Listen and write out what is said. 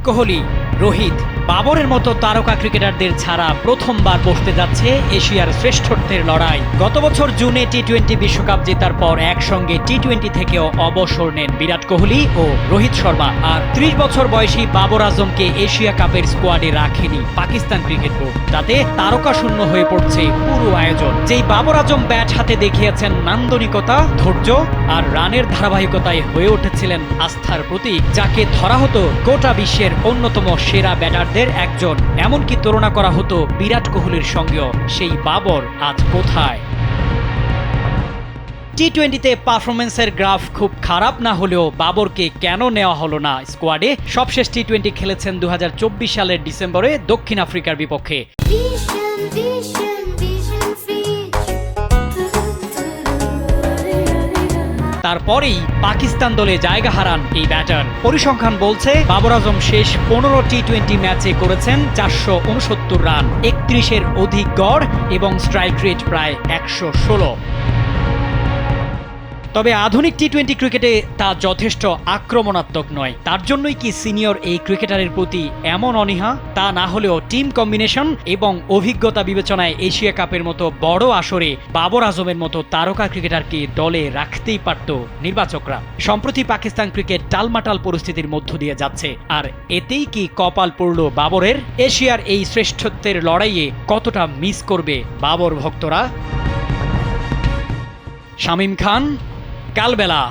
কোহলি, রোহিত, বাবরের মতো তারকা ক্রিকেটারদের ছাড়া প্রথমবার বসতে যাচ্ছে এশিয়ার শ্রেষ্ঠত্বের লড়াই। গত বছর জুনে টি-20 বিশ্বকাপ জেতার পর একসঙ্গে টি-20 থেকেও অবসর নেন বিরাট কোহলি ও রোহিত শর্মা। আর ৩০ বছর বয়সী বাবর আজমকে এশিয়া কাপের স্কোয়াডে রাখেনি পাকিস্তান ক্রিকেট বোর্ড। তাতে তারকা শূন্য হয়ে পড়ছে পুরো আয়োজন। যেই বাবর আজম ব্যাট হাতে দেখিয়েছেন নান্দনিকতা, ধৈর্য আর রানের ধারাবাহিকতায় হয়ে উঠেছিলেন আস্থার প্রতীক, যাকে ধরা হতো গোটা বিশ্বের অন্যতম সেরা ব্যাটারদের একজন। এমনকি তুলনা করা হতো বিরাট কোহলির সঙ্গেও। সেই বাবর আজ কোথায়? টি-20তে পারফরমেন্সের গ্রাফ খুব খারাপ না হলেও বাবরকে কেন নেওয়া হলো না স্কোয়াডে? সবশেষ টি-20 খেলেছেন 2024 সালের ডিসেম্বরে দক্ষিণ আফ্রিকার বিপক্ষে। তারপরেই পাকিস্তান দলে জায়গা হারান এই ব্যাটার। পরিসংখ্যান বলছে বাবর আজম শেষ 15 টি-20 ম্যাচে করেছেন 469 রান, 31-এর অধিক গড় এবং স্ট্রাইক রেট প্রায় 116। তবে আধুনিক টি-20 ক্রিকেটে তা যথেষ্ট আক্রমণাত্মক নয়। তার জন্যই কি সিনিয়র এই ক্রিকেটারের প্রতি এমন অনীহা? তা না হলেও টিম কম্বিনেশন এবং অভিজ্ঞতা বিবেচনায় এশিয়া কাপের মতো বড় আসরে বাবর আজমের মতো তারকা ক্রিকেটারকে দলে রাখতেই পারত নির্বাচকরা। সম্প্রতি পাকিস্তান ক্রিকেট টালমাটাল পরিস্থিতির মধ্য দিয়ে যাচ্ছে, আর এতেই কি কপাল পড়ল বাবরের? এশিয়ার এই শ্রেষ্ঠত্বের লড়াইয়ে কতটা মিস করবে বাবর ভক্তরা? শামীম খান, কালবেলা।